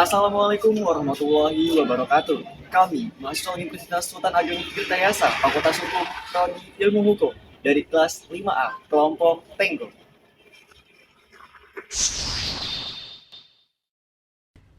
Assalamualaikum warahmatullahi wabarakatuh. Kami, mahasiswa Universitas Sultan Ageng Tirtayasa, Fakultas Hukum, Prodi Ilmu Hukum, dari kelas 5A, kelompok Tenggo.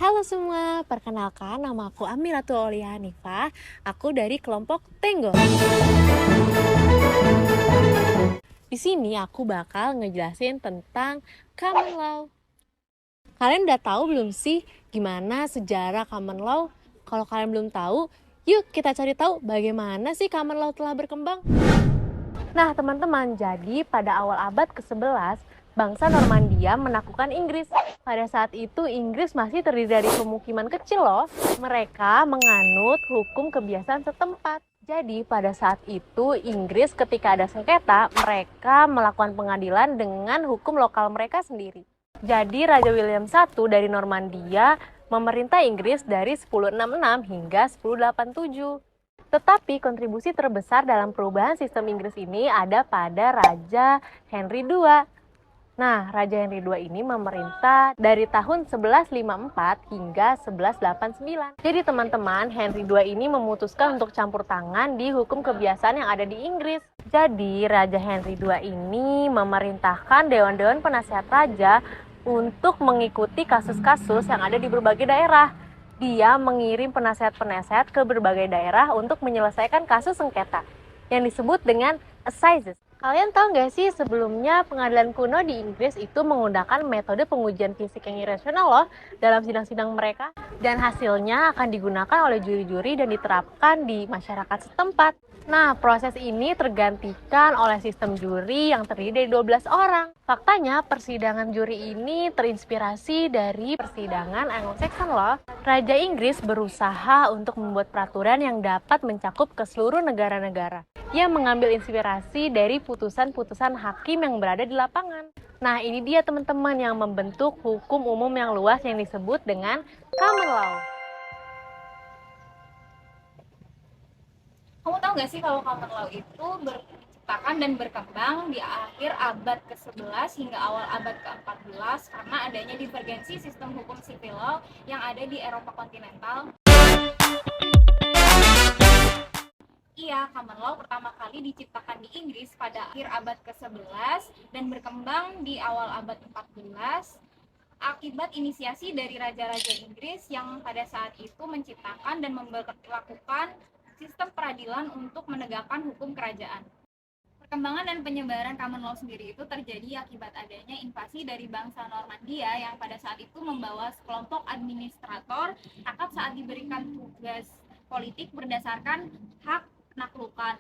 Halo semua, perkenalkan nama aku Amiratul Aulia Hanifah. Aku dari kelompok Tenggo. Di sini aku bakal ngejelasin tentang common law. Kalian udah tahu belum sih gimana sejarah common law? Kalau kalian belum tahu, yuk kita cari tahu bagaimana sih common law telah berkembang. Nah teman-teman, jadi pada awal abad ke-11, bangsa Normandia menaklukkan Inggris. Pada saat itu Inggris masih terdiri dari pemukiman kecil loh. Mereka menganut hukum kebiasaan setempat. Jadi pada saat itu Inggris ketika ada sengketa, mereka melakukan pengadilan dengan hukum lokal mereka sendiri. Jadi Raja William I dari Normandia memerintah Inggris dari 1066 hingga 1087. Tetapi kontribusi terbesar dalam perubahan sistem Inggris ini ada pada Raja Henry II. Nah, Raja Henry II ini memerintah dari tahun 1154 hingga 1189. Jadi teman-teman, Henry II ini memutuskan untuk campur tangan di hukum kebiasaan yang ada di Inggris. Jadi Raja Henry II ini memerintahkan dewan-dewan penasihat raja untuk mengikuti kasus-kasus yang ada di berbagai daerah. Dia mengirim penasehat-penasehat ke berbagai daerah untuk menyelesaikan kasus sengketa yang disebut dengan assizes. Kalian tahu nggak sih sebelumnya pengadilan kuno di Inggris itu menggunakan metode pengujian fisik yang irasional loh dalam sidang-sidang mereka, dan hasilnya akan digunakan oleh juri-juri dan diterapkan di masyarakat setempat. Nah, proses ini tergantikan oleh sistem juri yang terdiri dari 12 orang. Faktanya, persidangan juri ini terinspirasi dari persidangan Anglo-Saxon loh. Raja Inggris berusaha untuk membuat peraturan yang dapat mencakup ke seluruh negara-negara. Ia mengambil inspirasi dari putusan-putusan hakim yang berada di lapangan. Nah, ini dia teman-teman yang membentuk hukum umum yang luas yang disebut dengan common law. Kamu tahu nggak sih kalau common law itu diciptakan dan berkembang di akhir abad ke-11 hingga awal abad ke-14 karena adanya divergensi sistem hukum sipil law yang ada di Eropa kontinental. Iya, common law pertama kali diciptakan di Inggris pada akhir abad ke-11 dan berkembang di awal abad 14 akibat inisiasi dari raja-raja Inggris yang pada saat itu menciptakan dan memperlakukan sistem peradilan untuk menegakkan hukum kerajaan. Perkembangan dan penyebaran common law sendiri itu terjadi akibat adanya invasi dari bangsa Normandia yang pada saat itu membawa sekelompok administrator tangkap saat diberikan tugas politik berdasarkan hak penaklukan.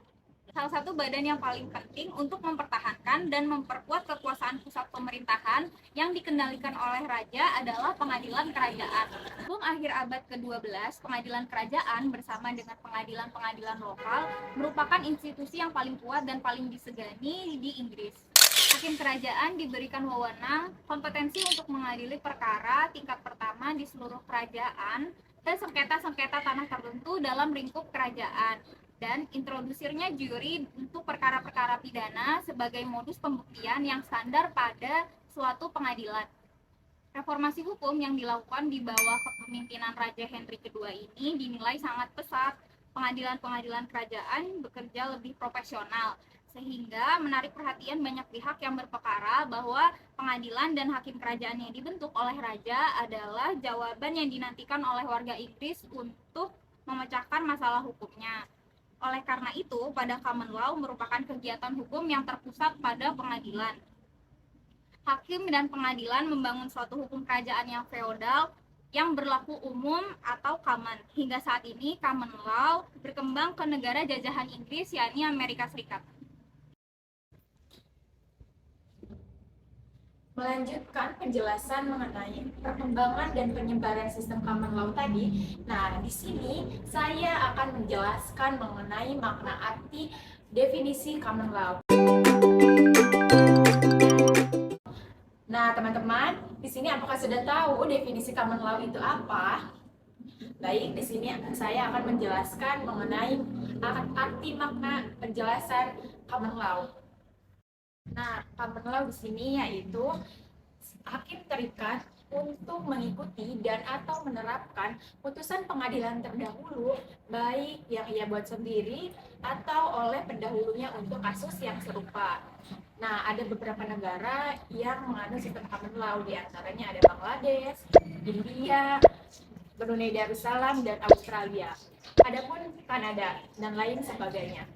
Salah satu badan yang paling penting untuk mempertahankan dan memperkuat kekuasaan pusat pemerintahan yang dikendalikan oleh raja adalah pengadilan kerajaan. Sebelum akhir abad ke-12, pengadilan kerajaan bersama dengan pengadilan-pengadilan lokal merupakan institusi yang paling kuat dan paling disegani di Inggris. Hakim kerajaan diberikan wewenang kompetensi untuk mengadili perkara tingkat pertama di seluruh kerajaan dan sengketa-sengketa tanah tertentu dalam lingkup kerajaan, dan introdusirnya juri untuk perkara-perkara pidana sebagai modus pembuktian yang standar pada suatu pengadilan. Reformasi hukum yang dilakukan di bawah kepemimpinan Raja Henry II ini dinilai sangat pesat. Pengadilan-pengadilan kerajaan bekerja lebih profesional, sehingga menarik perhatian banyak pihak yang berperkara bahwa pengadilan dan hakim kerajaan yang dibentuk oleh raja adalah jawaban yang dinantikan oleh warga Inggris untuk memecahkan masalah hukumnya. Oleh karena itu, pada common law merupakan kegiatan hukum yang terpusat pada pengadilan. Hakim dan pengadilan membangun suatu hukum kerajaan yang feodal yang berlaku umum atau common. Hingga saat ini, common law berkembang ke negara jajahan Inggris, yakni Amerika Serikat. Melanjutkan penjelasan mengenai perkembangan dan penyebaran sistem common law tadi. Nah, di sini saya akan menjelaskan mengenai makna arti definisi common law. Nah, teman-teman, di sini apakah sudah tahu definisi common law itu apa? Baik, di sini saya akan menjelaskan mengenai arti makna penjelasan common law. Nah, common law di sini yaitu hakim terikat untuk mengikuti dan atau menerapkan putusan pengadilan terdahulu, baik yang ia buat sendiri atau oleh pendahulunya untuk kasus yang serupa. Nah, ada beberapa negara yang menganut sistem common law, di antaranya ada Bangladesh, India, Brunei Darussalam, dan Australia. Adapun Kanada dan lain sebagainya.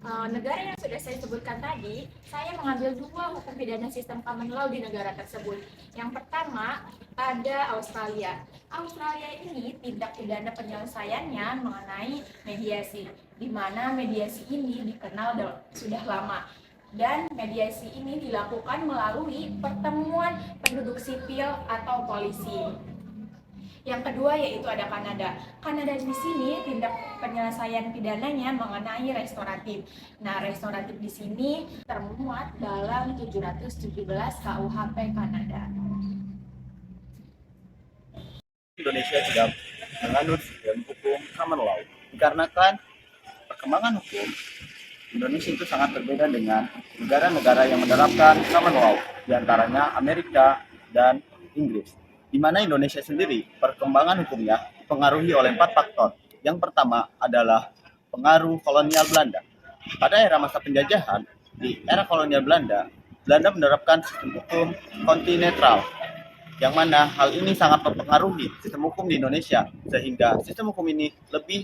Negara yang sudah saya sebutkan tadi, saya mengambil dua hukum pidana sistem common law di negara tersebut. Yang pertama ada Australia. Australia ini tindak pidana penyelesaiannya mengenai mediasi, di mana mediasi ini dikenal sudah lama. Dan mediasi ini dilakukan melalui pertemuan penduduk sipil atau polisi. Yang kedua yaitu ada Kanada. Kanada di sini tindak penyelesaian pidananya mengenai restoratif. Nah, restoratif di sini termuat dalam 717 KUHP Kanada. Indonesia tidak menganut sistem hukum common law dikarenakan perkembangan hukum Indonesia itu sangat berbeda dengan negara-negara yang menerapkan common law, diantaranya Amerika dan Inggris. Di mana Indonesia sendiri perkembangan hukumnya dipengaruhi oleh 4 faktor. Yang pertama adalah pengaruh kolonial Belanda. Pada era masa penjajahan, di era kolonial Belanda, Belanda menerapkan sistem hukum kontinental, yang mana hal ini sangat mempengaruhi sistem hukum di Indonesia, sehingga sistem hukum ini lebih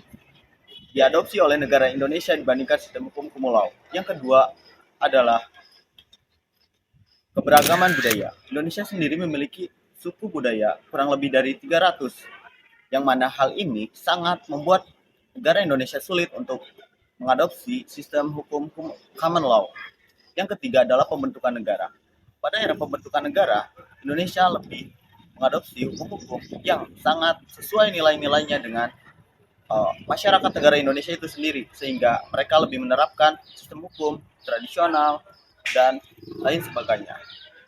diadopsi oleh negara Indonesia dibandingkan sistem hukum common law. Yang kedua adalah keberagaman budaya. Indonesia sendiri memiliki suku budaya kurang lebih dari 300, yang mana hal ini sangat membuat negara Indonesia sulit untuk mengadopsi sistem hukum common law. Yang ketiga adalah pembentukan negara. Pada era pembentukan negara, Indonesia lebih mengadopsi hukum-hukum yang sangat sesuai nilai-nilainya dengan masyarakat negara Indonesia itu sendiri, sehingga mereka lebih menerapkan sistem hukum tradisional dan lain sebagainya.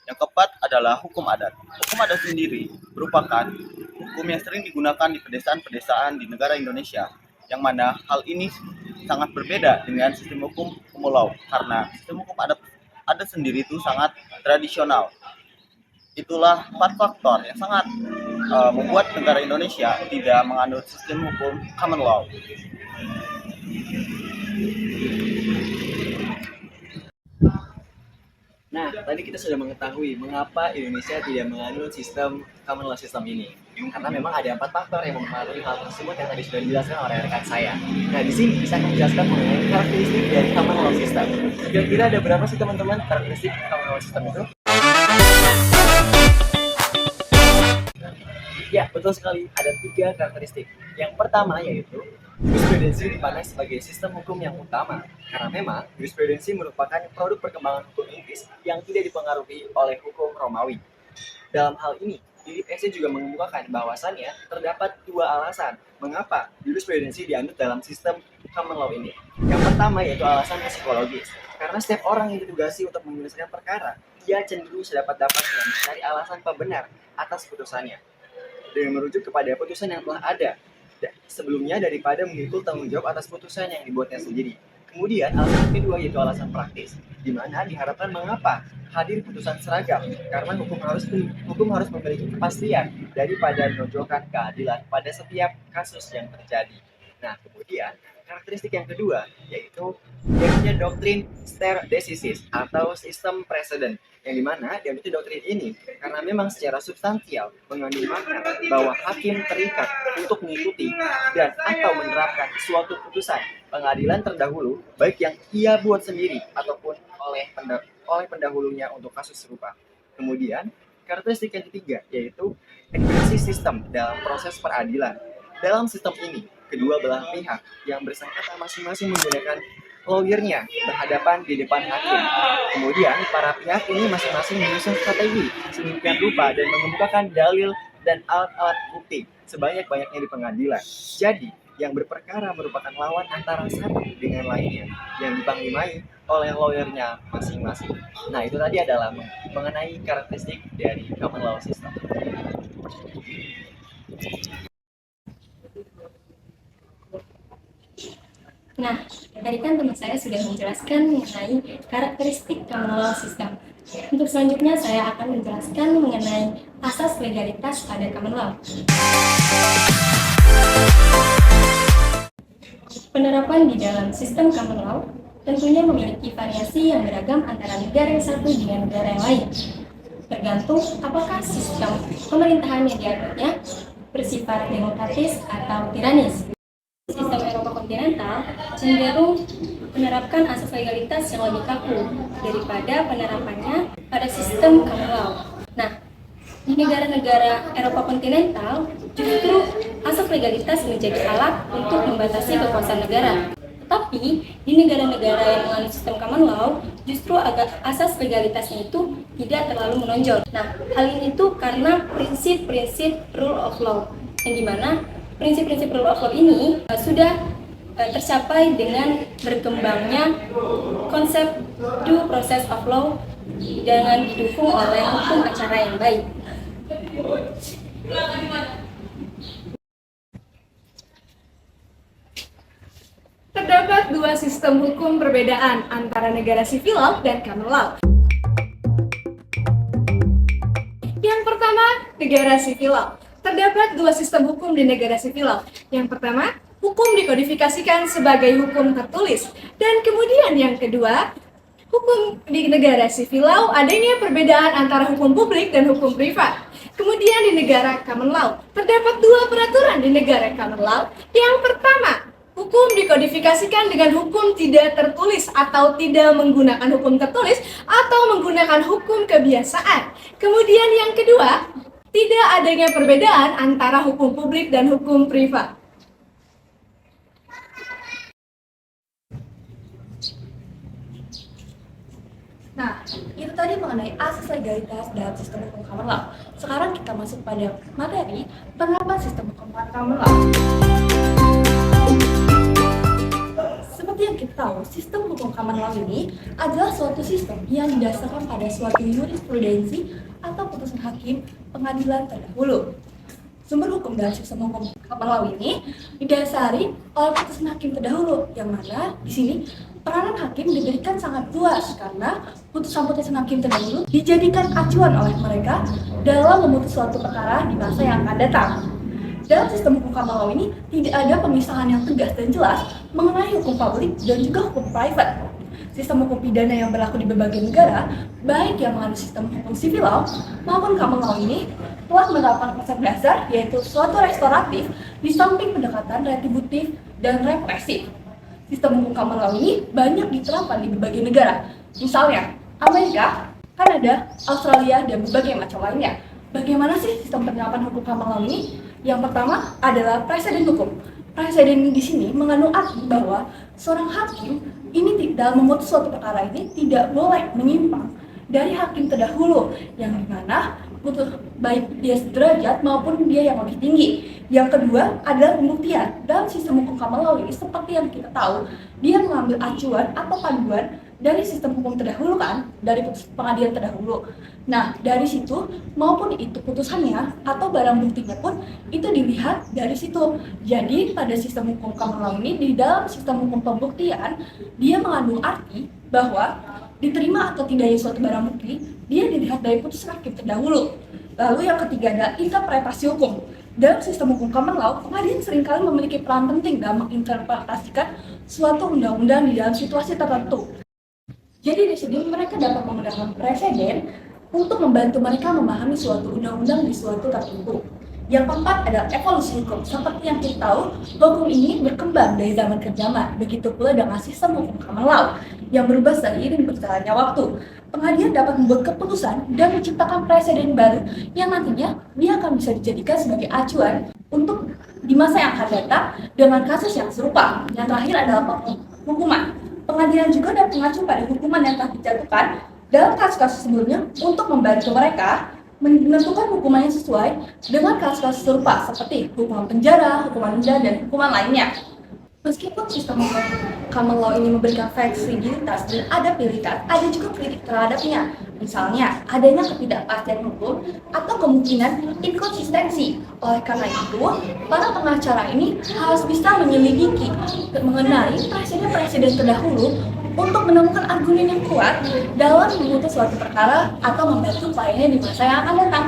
Yang keempat adalah hukum adat. Hukum adat sendiri merupakan hukum yang sering digunakan di pedesaan-pedesaan di negara Indonesia, yang mana hal ini sangat berbeda dengan sistem hukum common law, karena sistem hukum adat sendiri itu sangat tradisional. Itulah 4 faktor yang sangat membuat negara Indonesia tidak menganut sistem hukum common law. Nah, tadi kita sudah mengetahui mengapa Indonesia tidak menganut sistem common law system ini. Karena memang ada 4 faktor yang mempengaruhi hal tersebut yang tadi sudah dijelaskan oleh rekan saya. Nah, di sini bisa menjelaskan mengenai karakteristik dari common law system. Kira-kira ada berapa sih teman-teman karakteristik common law system itu? Ya, betul sekali. Ada 3 karakteristik. Yang pertama yaitu jurisprudensi dipandang sebagai sistem hukum yang utama, karena memang jurisprudensi merupakan produk perkembangan hukum Inggris yang tidak dipengaruhi oleh hukum Romawi. Dalam hal ini, DDPSC juga mengemukakan bahwasannya terdapat 2 alasan mengapa jurisprudensi dianut dalam sistem common law ini. Yang pertama yaitu alasan psikologis, karena setiap orang yang ditugasi untuk menyelesaikan perkara, dia cenderung sedapat-dapatnya mencari alasan pembenar atas putusannya, dengan merujuk kepada putusan yang telah ada sebelumnya daripada memikul tanggung jawab atas putusan yang dibuatnya sendiri. Kemudian alasan kedua yaitu alasan praktis, di mana diharapkan mengapa hadir putusan seragam, karena hukum harus memiliki kepastian daripada menonjolkan keadilan pada setiap kasus yang terjadi. Nah, kemudian karakteristik yang kedua yaitu doktrin stare decisis atau sistem preseden, yang dimana diambil doktrin ini karena memang secara substansial mengandung makna bahwa hakim terikat untuk mengikuti dan atau menerapkan suatu putusan pengadilan terdahulu, baik yang ia buat sendiri ataupun oleh pendahulunya untuk kasus serupa. Kemudian karakteristik yang ketiga yaitu equity sistem dalam proses peradilan. Dalam sistem ini, kedua belah pihak yang bersangkutan masing-masing menggunakan lawyernya berhadapan di depan hakim. Kemudian para pihak ini masing-masing menyusun strategi sedemikian rupa dan mengemukakan dalil dan alat-alat bukti sebanyak-banyaknya di pengadilan. Jadi, yang berperkara merupakan lawan antara satu dengan lainnya yang dipanglimai oleh lawyernya masing-masing. Nah, itu tadi adalah mengenai karakteristik dari common law system. Nah, tadi kan teman saya sudah menjelaskan mengenai karakteristik common law system. Untuk selanjutnya saya akan menjelaskan mengenai asas legalitas pada common law. Penerapan di dalam sistem common law tentunya memiliki variasi yang beragam antara negara yang satu dengan negara yang lain. Tergantung apakah sistem pemerintahan yang dianutnya bersifat demokratis atau tiranis. Sistem Eropa kontinental cenderung menerapkan asas legalitas yang lebih kaku daripada penerapannya pada sistem common law. Nah, di negara-negara Eropa kontinental, justru asas legalitas menjadi alat untuk membatasi kekuasaan negara. Tetapi, di negara-negara yang menganut sistem common law, justru asas legalitasnya itu tidak terlalu menonjol. Nah, hal ini tuh karena prinsip-prinsip rule of law, yang dimana prinsip-prinsip rule of law ini sudah tercapai dengan berkembangnya konsep due process of law dengan didukung oleh hukum acara yang baik. Terdapat dua sistem hukum perbedaan antara negara civil law dan common law. Yang pertama, negara civil law. Terdapat dua sistem hukum di negara civil law. Yang pertama, hukum dikodifikasikan sebagai hukum tertulis. Dan kemudian yang kedua, hukum di negara civil law adanya perbedaan antara hukum publik dan hukum privat. Kemudian di negara common law, terdapat dua peraturan di negara common law. Yang pertama, hukum dikodifikasikan dengan hukum tidak tertulis atau tidak menggunakan hukum tertulis atau menggunakan hukum kebiasaan. Kemudian yang kedua, tidak adanya perbedaan antara hukum publik dan hukum privat. Nah, itu tadi mengenai asas legalitas dalam sistem hukum common law. Sekarang kita masuk pada materi penerapan sistem hukum common law. Seperti yang kita tahu, sistem hukum common law ini adalah suatu sistem yang didasarkan pada suatu jurisprudensi atau putusan hakim pengadilan terdahulu. Sumber hukum dalam sistem hukum common law ini didasari oleh putusan hakim terdahulu, yang mana di sini peranan hakim diberikan sangat luas karena putusan-putusan hakim terdahulu dijadikan acuan oleh mereka dalam memutus suatu perkara di masa yang akan datang. Dalam sistem hukum common law ini tidak ada pemisahan yang tegas dan jelas mengenai hukum publik dan juga hukum private. Sistem hukum pidana yang berlaku di berbagai negara, baik yang menganut sistem hukum civil law maupun common law ini, telah menerapkan konsep dasar yaitu suatu restoratif di samping pendekatan retributif dan represif. Sistem hukum common law ini banyak diterapkan di berbagai negara, misalnya Amerika, Kanada, Australia, dan berbagai macam lainnya. Bagaimana sih sistem penerapan hukum common law ini? Yang pertama adalah preseden hukum. Preseden di sini mengandung arti bahwa seorang hakim ini dalam memutus suatu perkara ini tidak boleh menyimpang dari hakim terdahulu, yang dimana baik dia sederajat maupun dia yang lebih tinggi. Yang kedua adalah pembuktian. Dalam sistem hukum common law ini, seperti yang kita tahu, dia mengambil acuan atau panduan dari sistem hukum terdahulu kan, dari pengadilan terdahulu. Nah, dari situ maupun itu putusannya atau barang buktinya pun itu dilihat dari situ. Jadi pada sistem hukum common law ini, di dalam sistem hukum pembuktian, dia mengandung arti bahwa diterima atau tidaknya suatu barang bukti, dia dilihat dari putusan hakim terdahulu. Lalu yang ketiga adalah interpretasi hukum. Dalam sistem hukum common law, pengadilan seringkali memiliki peran penting dalam menginterpretasikan suatu undang-undang di dalam situasi tertentu. Jadi di sini mereka dapat menggunakan preseden untuk membantu mereka memahami suatu undang-undang di suatu tertentu. Yang keempat adalah evolusi hukum. Seperti yang kita tahu, hukum ini berkembang dari zaman ke zaman. Begitu pula dengan sistem hukum common law yang berubah seiring berjalannya waktu. Pengadilan dapat membuat keputusan dan menciptakan preseden baru yang nantinya dia akan bisa dijadikan sebagai acuan untuk di masa yang akan datang dengan kasus yang serupa. Yang terakhir adalah hukuman. Pengadilan juga dapat mengacu pada hukuman yang telah dijatuhkan dalam kasus-kasus sebelumnya untuk membantu mereka menentukan hukuman yang sesuai dengan kasus-kasus serupa seperti hukuman penjara, hukuman denda, dan hukuman lainnya. Meskipun sistem hukum common law ini memberikan fleksibilitas dan adaptabilitas, ada juga kritik terhadapnya. Misalnya, adanya ketidakpastian hukum atau kemungkinan inkonsistensi. Oleh karena itu, para pengacara ini harus bisa menyelidiki mengenai presiden-presiden terdahulu untuk menemukan argumen yang kuat dalam memutus suatu perkara atau membantu kliennya di masa yang akan datang.